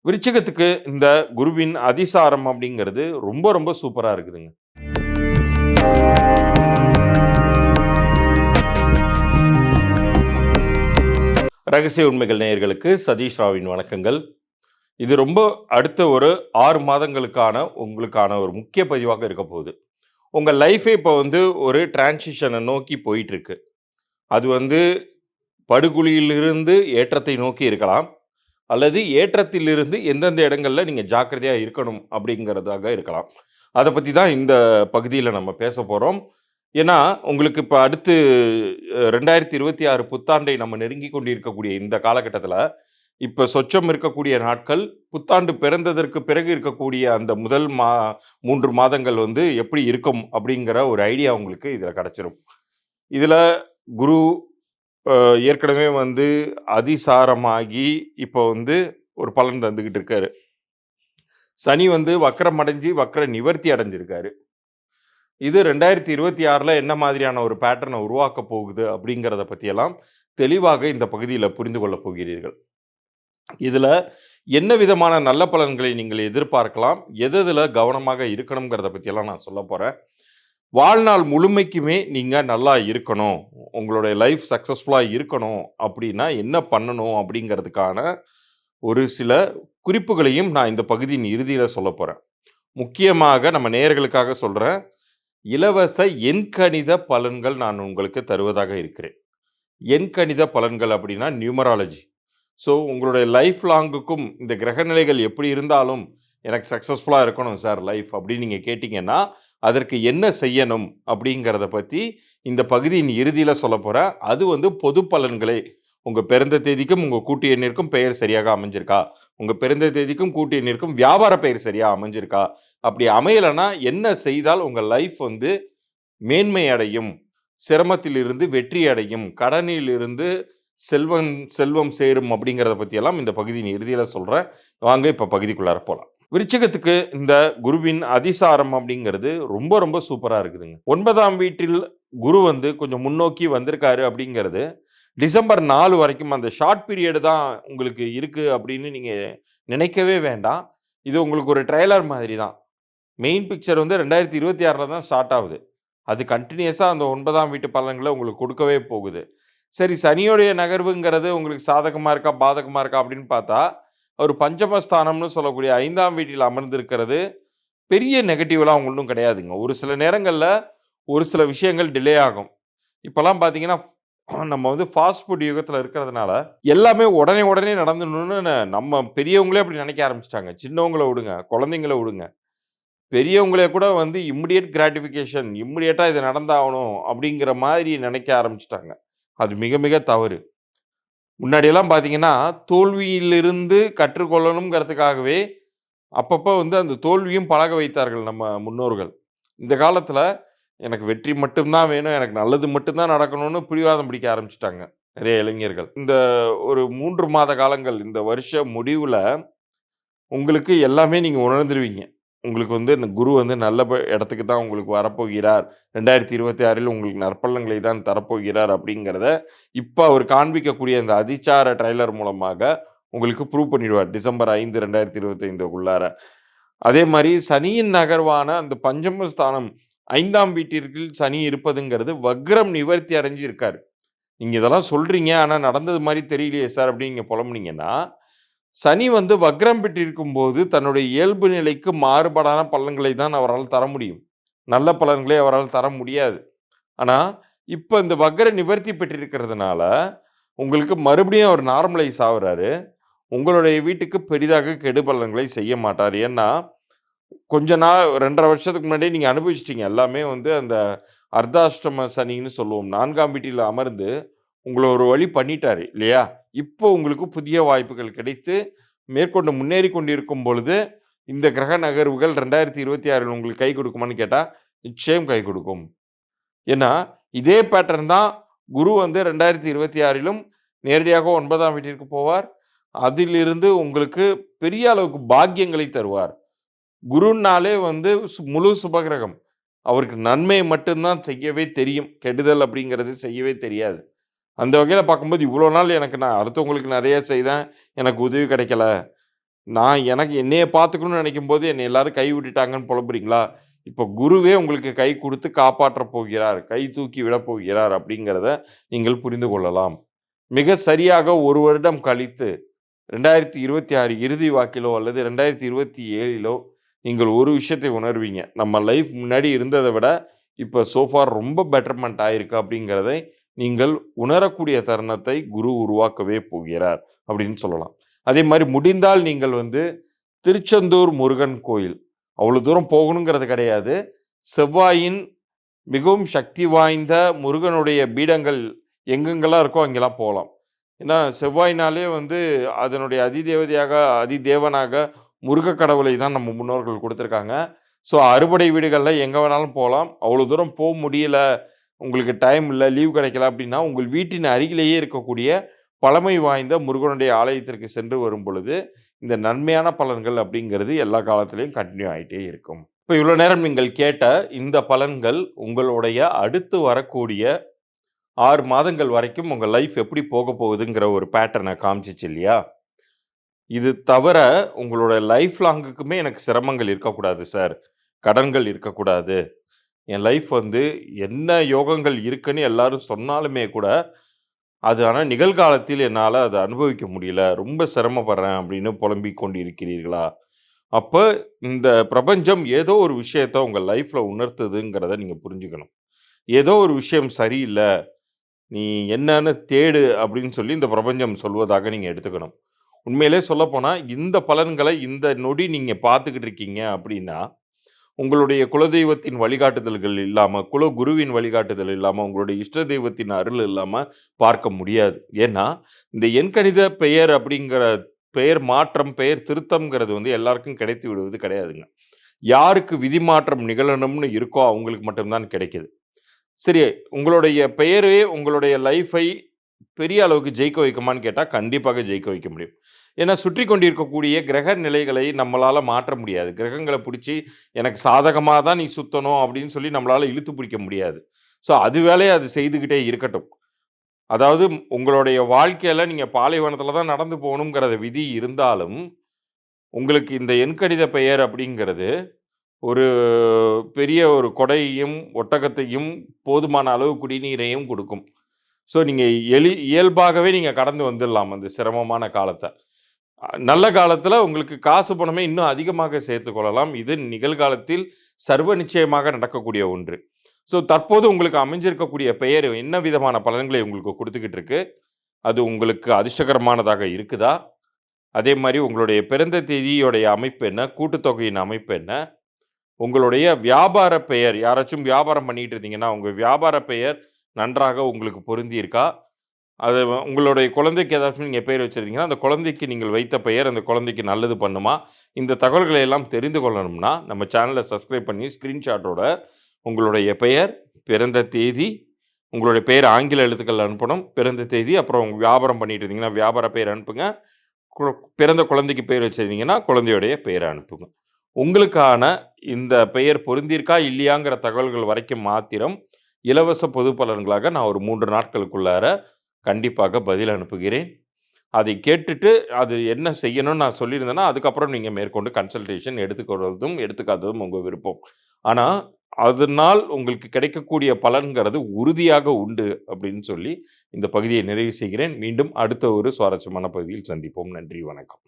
விருச்சிகத்துக்கு இந்த குருவின் அதிசாரம் அப்படிங்கிறது ரொம்ப ரொம்ப சூப்பரா இருக்குதுங்க. ரகசிய உண்மைகள் நேயர்களுக்கு சதீஷ் ராவின் வணக்கங்கள். இது ரொம்ப அடுத்த ஒரு 6 மாதங்களுக்கான உங்களுக்கான ஒரு முக்கிய பதிவாக இருக்க போகுது. உங்க லைஃபே இப்போ வந்து ஒரு டிரான்சிஷனை நோக்கி போயிட்டு இருக்கு. அது வந்து படுகுழியிலிருந்து ஏற்றத்தை நோக்கி இருக்கலாம். அல்லது ஏற்றத்திலிருந்து எந்தெந்த இடங்கள்ல நீங்க ஜாக்கிரதையா இருக்கணும் அப்படிங்கிறதாக இருக்கலாம். அத பத்தி தான் இந்த பகுதியில நம்ம பேசப் போறோம். ஏன்னா, உங்களுக்கு இப்ப அடுத்து 2026 புத்தாண்டை நம்ம நெருங்கிக் கொண்டிருக்கக்கூடிய இந்த காலகட்டத்தில, இப்ப சொச்சம் இருக்கக்கூடிய நாட்கள், புத்தாண்டு பிறந்ததற்கு பிறகு இருக்கக்கூடிய அந்த முதல் 3 மாதங்கள் வந்து எப்படி இருக்கும் அப்படிங்கிற ஒரு ஐடியா உங்களுக்கு இதுல கிடைச்சிரும். இதுல குரு அ ஏற்கனவே வந்து அதிசாரமாகி, இப்போ வந்து ஒரு பலன் தந்துகிட்டு இருக்காரு. சனி வந்து வக்ரம் அடைஞ்சு, வக்ர நிவர்த்தி அடைஞ்சிருக்காரு. இது 2026ல என்ன மாதிரியான ஒரு பேட்டர்ன உருவாக்கப் போகுது அப்படிங்கிறத பத்தியெல்லாம் தெளிவாக இந்த பகுதியில புரிந்து கொள்ளப் போகிறீர்கள். இதுல என்ன விதமான நல்ல பலன்களை நீங்கள் எதிர்பார்க்கலாம்? எதுல கவனமாக இருக்கணும்ங்கிறத பத்தியெல்லாம் நான் சொல்லப் போறேன். வாழ்நாள் முழுமைக்குமே நீங்க நல்லா இருக்கணும். உங்களுடைய லைஃப் சக்சஸ்ஃபுல்லா இருக்கணும் அப்படின்னா என்ன பண்ணணும்? அப்படிங்கிறதுக்கான ஒரு சில குறிப்புகளையும் நான் இந்த பகுதியின் இறுதியில சொல்லப் போறேன். முக்கியமாக நம்ம நேயர்களுக்காக சொல்றேன். இலவச எண்கணித பலன்கள் நான் உங்களுக்கு தருவதாக இருக்கிறேன். எண்கணித பலன்கள் அப்படின்னா நியூமராலஜி. ஸோ உங்களுடைய லைஃப் லாங்குக்கும் இந்த கிரகநிலைகள் எப்படி இருந்தாலும் எனக்கு சக்ஸஸ்ஃபுல்லா இருக்கணும் சார் லைஃப் அப்படின்னு நீங்க கேட்டீங்கன்னா, அதற்கு என்ன செய்யணும் அப்படிங்கிறத பத்தி இந்த பகுதியின் இறுதியில சொல்லப் போறேன். அது வந்து பொது பலன்களே. உங்க பிறந்த தேதிக்கும், உங்க கூட்டு எண்ணிற்கும் பெயர் சரியாக அமைஞ்சிருக்கா? உங்க பிறந்த தேதிக்கும், கூட்டு எண்ணிற்கும் வியாபார பெயர் சரியா அமைஞ்சிருக்கா? அப்படி அமையலன்னா என்ன செய்தால் உங்க லைஃப் வந்து மேன்மை அடையும், சிரமத்திலிருந்து வெற்றி அடையும், கடனிலிருந்து செல்வம் செல்வம் சேரும் அப்படிங்கிறத பத்தியெல்லாம் இந்த பகுதியின் இறுதியில சொல்றேன். வாங்க இப்ப பகுதிக்குள்ளார போலாம். விருச்சிகத்துக்கு இந்த குருவின் அதிசாரம் அப்படிங்கிறது ரொம்ப ரொம்ப சூப்பரா இருக்குதுங்க. 9ஆம் வீட்டில் குரு வந்து கொஞ்சம் முன்னோக்கி வந்திருக்காரு அப்படிங்கிறது, டிசம்பர் 4 வரைக்கும் அந்த ஷார்ட் பீரியட் தான் உங்களுக்கு இருக்கு அப்படின்னு நீங்க நினைக்கவே வேண்டாம். இது உங்களுக்கு ஒரு ட்ரெய்லர் மாதிரி தான். மெயின் பிக்சர் வந்து 2026ல தான் ஸ்டார்ட் ஆகுது. அது கன்டினியூஸா அந்த 9ஆம் வீட்டு பலன்கள உங்களுக்கு கொடுக்கவே போகுது. சரி சனியுடைய நகர்வுங்கிறது உங்களுக்கு சாதகமா இருக்கா, பாதகமா இருக்கா அப்படின்னு பார்த்தா, ஒரு பஞ்சமஸ்தானம்னு சொல்லக்கூடிய 5ஆம் வீட்டில் அமர்ந்திருக்கிறது பெரிய நெகட்டிவ்லாம் ஒண்ணும் கிடையாதுங்க. ஒரு சில நேரங்கள்ல ஒரு சில விஷயங்கள் டிலே ஆகும். இப்பலாம் பார்த்தீங்கன்னா, நம்ம வந்து ஃபாஸ்ட் ஃபுட் யுகத்தில இருக்கிறதுனால, எல்லாமே உடனே உடனே நடந்துடணும்னு நம்ம பெரியவங்களே அப்படி நினைக்க ஆரம்பிச்சுட்டாங்க. சின்னவங்கள விடுங்க, குழந்தைங்கள விடுங்க. பெரியவங்களே கூட வந்து இம்மீடியேட் கிராட்டிஃபிகேஷன் இம்மீடியேட்டா இது நடந்தாகணும் அப்படிங்கிற மாதிரி நினைக்க ஆரம்பிச்சுட்டாங்க. அது மிக மிக தவறு. முன்னாடியெல்லாம் பார்த்தீங்கன்னா, தோல்வியிலிருந்து கற்றுக்கொள்ளணும்ங்கிறதுக்காகவே அப்பப்போ வந்து அந்த தோல்வியும் பழக வைத்தார்கள் நம்ம முன்னோர்கள். இந்த காலத்தில எனக்கு வெற்றி மட்டும் தான் வேணும், எனக்கு நல்லது மட்டும் தான் நடக்கணும்னு பிடிவாதம் பிடிக்க ஆரம்பிச்சுட்டாங்க நிறைய இளைஞர்கள். இந்த ஒரு 3 மாத காலங்கள் இந்த வருஷ முடிவுல உங்களுக்கு எல்லாமே நீங்க உணர்ந்துருவீங்க. உங்களுக்கு வந்து இந்த குரு வந்து நல்ல இடத்துக்கு தான் உங்களுக்கு வரப்போகிறார். 2026ல் உங்களுக்கு நற்பலன்களை தான் தரப்போகிறார் அப்படிங்கிறத, இப்ப அவர் காண்பிக்கக்கூடிய அந்த அதிசார ட்ரெய்லர் மூலமாக உங்களுக்கு ப்ரூவ் பண்ணிடுவார். டிசம்பர் 5, 2025க்குள்ளார. அதே மாரி சனியின் நகர்வான அந்த பஞ்சம ஸ்தானம் 5ஆம் வீட்டிற்கு சனி இருப்பதுங்கிறது வக்ரம் நிவர்த்தி அடைஞ்சு இருக்காரு. நீங்க இதெல்லாம் சொல்றீங்க. ஆனா நடந்தது மாரி தெரியலையே சார் அப்படின்னு நீங்க புலம்புனீங்கன்னா, சனி வந்து வக்ரம் பெற்றிருக்கும்போது தன்னுடைய இயல்பு நிலைக்கு மாறுபாடான பலன்களை தான் அவரால் தர முடியும். நல்ல பலன்களை அவரால் தர முடியாது. ஆனா, இப்ப இந்த வக்ர நிவர்த்தி பெற்றிருக்கிறதுனால, உங்களுக்கு மறுபடியும் அவர் நார்மலைஸ் ஆவுறாரு. உங்களுடைய வீட்டுக்கு பெரிதாக கெடு பலன்களை செய்ய மாட்டார். ஏன்னா, கொஞ்ச நாள் 2 1/2 வருஷத்துக்கு முன்னாடியே நீங்க அனுபவிச்சுட்டீங்க. எல்லாமே வந்து அந்த அர்த்தாஷ்டம சனின்னு சொல்லுவோம். 4ஆம் வீட்டில அமர்ந்து உங்கள ஒரு வழி பண்ணிட்டாரு இல்லையா? இப்போ உங்களுக்கு புதிய வாய்ப்புகள் கிடைத்து, மேற்கொண்டு முன்னேறிக் கொண்டிருக்கும் பொழுது, இந்த கிரக நகர்வுகள் 2026ல் உங்களுக்கு கை கொடுக்குமான்னு கேட்டா, நிச்சயம் கை கொடுக்கும். ஏன்னா, இதே பேட்டர்ன் தான் குரு வந்து 2026லும் நேரடியாக 9ஆம் வீட்டிற்கு போவார். அதிலிருந்து உங்களுக்கு பெரிய அளவுக்கு பாக்கியங்களை தருவார். குருன்னாலே வந்து முழு சுபகிரகம். அவருக்கு நன்மை மட்டும் தான் செய்யவே தெரியும். கெடுதல் அப்படிங்கிறது செய்யவே தெரியாது. அந்த வகையில பார்க்கும்போது, இவ்வளோ நாள் எனக்கு நான் அடுத்தவங்களுக்கு நெறைய செய்தேன். எனக்கு உதவி கிடைக்கல. நான் எனக்கு என்னைய பார்த்துக்கணும்னு நினைக்கும்போது, என்னை எல்லாரும் கை விட்டுட்டாங்கன்னு புலம்புறீங்களா? இப்ப குருவே உங்களுக்கு கை குடுத்து காப்பாற்றப் போகிறார். கை தூக்கி விடப் போகிறார் அப்படிங்கிறத நீங்கள் புரிந்து கொள்ளலாம். மிக சரியாக 1 வருடம் கழித்து 2026 இறுதி வாக்கிலோ அல்லது 2027லோ நீங்கள் ஒரு விஷயத்தை உணர்வீங்க. நம்ம லைஃப் முன்னாடி இருந்தத விட, இப்ப சோ ஃபார் ரொம்ப பெட்டர்மென்ட் ஆயிருக்கு அப்படிங்கிறதை நீங்கள் உணரக்கூடிய தருணத்தை குரு உருவாக்கவே போகிறார் அப்படின்னு சொல்லலாம். அதே மாரி முடிந்தால் நீங்கள் வந்து திருச்செந்தூர் முருகன் கோயில், அவ்வளோ தூரம் போகணுங்கிறது கிடையாது. செவ்வாயின் மிகவும் சக்தி வாய்ந்த முருகனுடைய பீடங்கள் எங்கெங்கெல்லாம் இருக்கோ அங்கெல்லாம் போலாம். ஏன்னா, செவ்வாய்னாலே வந்து அதனுடைய அதிதேவதையாக, அதிதேவனாக முருக கடவுளை தான் நம்ம முன்னோர்கள் குடுத்துருக்காங்க. ஸோ, அறுபடை வீடுகள்ல எங்க வேணாலும் போலாம். அவ்வளோ தூரம் முடியல, உங்களுக்கு டைம் இல்ல, லீவ் கிடைக்கல அப்டின்னா, உங்கள் வீட்டின் அருகிலேயே இருக்கக்கூடிய பழமை வாய்ந்த முருகனுடைய ஆலயத்திற்கு சென்று வரும் பொழுது, இந்த நன்மையான பலன்கள் அப்டிங்கிறது எல்லா காலத்திலயும் கன்டின்யூ ஆயிட்டே இருக்கும். இப்ப இவ்வளோ நேரம் நீங்கள் கேட்ட இந்த பலன்கள் உங்களுடைய அடுத்து வரக்கூடிய 6 மாதங்கள் வரைக்கும் உங்க லைஃப் எப்படி போகுதுங்கிற ஒரு பேட்டர்ன காமிச்சுச்சு இல்லையா? இது தவிர உங்களோட லைஃப் லாங்குக்குமே எனக்கு சிரமங்கள் இருக்கக்கூடாது சார். கடன்கள் இருக்கக்கூடாது. என் லைஃப் வந்து என்ன யோகங்கள் இருக்குன்னு எல்லாரும் சொன்னாலுமே கூட, அது ஆனா நிகழ்காலத்தில் என்னால அத அனுபவிக்க முடியல. ரொம்ப சிரமப்படுறேன் அப்படின்னு புலம்பிக் கொண்டிருக்கிறீர்களா? அப்ப இந்த பிரபஞ்சம் ஏதோ ஒரு விஷயத்த உங்க லைஃப்ல உணர்த்துதுங்கிறத நீங்க புரிஞ்சுக்கணும். ஏதோ ஒரு விஷயம் சரியில்ல. நீ என்னன்னு தேடு அப்படின்னு சொல்லி இந்த பிரபஞ்சம் சொல்வதாக நீங்க எடுத்துக்கணும். உண்மையிலே சொல்லப்போனா, இந்த பலன்களை இந்த நொடி நீங்க பார்த்துக்கிட்டு இருக்கீங்க அப்படின்னா, உங்களுடைய குலதெய்வத்தின் வழிகாட்டுதல்கள் இல்லாம, குலகுருவின் வழிகாட்டுதல் இல்லாம, உங்களுடைய இஷ்ட தெய்வத்தின் அருள் இல்லாம பார்க்க முடியாது. ஏன்னா, இந்த எண்கணித பெயர் அப்படிங்கிற பெயர் மாற்றம், பெயர் திருத்தம்ங்கிறது வந்து எல்லாருக்கும் கிடைத்து விடுவது கிடையாதுங்க. யாருக்கு விதி மாற்றம் நிகழணும்னு இருக்கோ அவங்களுக்கு மட்டும் தான் கிடைக்குது. சரி, உங்களுடைய பெயரே உங்களுடைய லைஃபை பெரிய அளவுக்கு ஜெயிக்க வைக்குமான்னு கேட்டா, கண்டிப்பாக ஜெயிக்க வைக்க முடியும். ஏன்னா, சுற்றிக் கொண்டிருக்கக்கூடிய கிரக நிலைகளை நம்மளால மாற்ற முடியாது. கிரகங்கள புடிச்சு, எனக்கு சாதகமா தான் நீ சுத்தணும் அப்படின்னு சொல்லி நம்மளால இழுத்து பிடிக்க முடியாது. ஸோ, அது வேலைய அது செய்துகிட்டே இருக்கட்டும். அதாவது உங்களுடைய வாழ்க்கையில நீங்க பாலைவனத்தில தான் நடந்து போகணுங்கிறத விதி இருந்தாலும், உங்களுக்கு இந்த எண்கணித பெயர் அப்படிங்கிறது ஒரு பெரிய ஒரு கொடையையும், ஒட்டகத்தையும், போதுமான அளவு குடிநீரையும் குடுக்கும். ஸோ, நீங்க இயல்பாகவே நீங்க கடந்து வந்துடலாம் அந்த சிரமமான காலத்த. நல்ல காலத்துல உங்களுக்கு காசு, பணமே இன்னும் அதிகமாக சேர்த்துக் கொள்ளலாம். இது நிகழ்காலத்தில் சர்வ நிச்சயமாக நடக்கக்கூடிய ஒன்று. ஸோ, தற்போது உங்களுக்கு அமைஞ்சிருக்கக்கூடிய பெயர் என்ன விதமான பலன்களை உங்களுக்கு குடுத்துக்கிட்டு இருக்கு? அது உங்களுக்கு அதிர்ஷ்டகரமானதாக இருக்குதா? அதே மாரி உங்களுடைய பிறந்த தேதியோடைய அமைப்பு என்ன? கூட்டுத்தொகையின் அமைப்பு என்ன? உங்களுடைய வியாபார பெயர் யாராச்சும் வியாபாரம் பண்ணிட்டு இருந்தீங்கன்னா, உங்க வியாபார பெயர் நன்றாக உங்களுக்கு பொருந்தியிருக்கா? அது உங்களுடைய குழந்தைக்கு ஏதாச்சும் நீங்க பெயர் வச்சிருந்தீங்கன்னா, அந்த குழந்தைக்கு நீங்கள் வைத்த பெயர் அந்த குழந்தைக்கு நல்லது பண்ணுமா? இந்த தகவல்களை எல்லாம் தெரிந்து கொள்ளணும்னா, நம்ம சேனல சப்ஸ்கிரைப் பண்ணி ஸ்கிரீன்ஷாட்டோட உங்களுடைய பெயர், பிறந்த தேதி, உங்களுடைய பெயர் ஆங்கில எழுத்துக்கள் அனுப்பணும். பிறந்த தேதி, அப்புறம் உங்க வியாபாரம் பண்ணிட்டு இருந்தீங்கன்னா, வியாபார பெயர் அனுப்புங்க. கு பிறந்த குழந்தைக்கு பெயர் வச்சிருந்தீங்கன்னா, குழந்தையுடைய பெயர அனுப்புங்க. உங்களுக்கான இந்த பெயர் பொருந்தியிருக்கா, இல்லையாங்கிற தகவல்கள் வரைக்கும் மாத்திரம், இலவச பொது பலன்களாக நான் ஒரு 3 நாட்களுக்குள்ளார கண்டிப்பாக பதில் அனுப்புகிறேன். அதை கேட்டுட்டு, அது என்ன செய்யணும்னு நான் சொல்லியிருந்தேன்னா, அதுக்கப்புறம் நீங்க மேற்கொண்டு கன்சல்டேஷன் எடுத்துக்கொள்வதும், எடுத்துக்காததும் உங்க விருப்பம். ஆனா, அதனால் உங்களுக்கு கிடைக்கக்கூடிய பலன்கிறது உறுதியாக உண்டு அப்படின்னு சொல்லி, இந்த பகுதியை நிறைவு செய்கிறேன். மீண்டும் அடுத்த ஒரு சுவாரஸ்யமான பகுதியில் சந்திப்போம். நன்றி, வணக்கம்.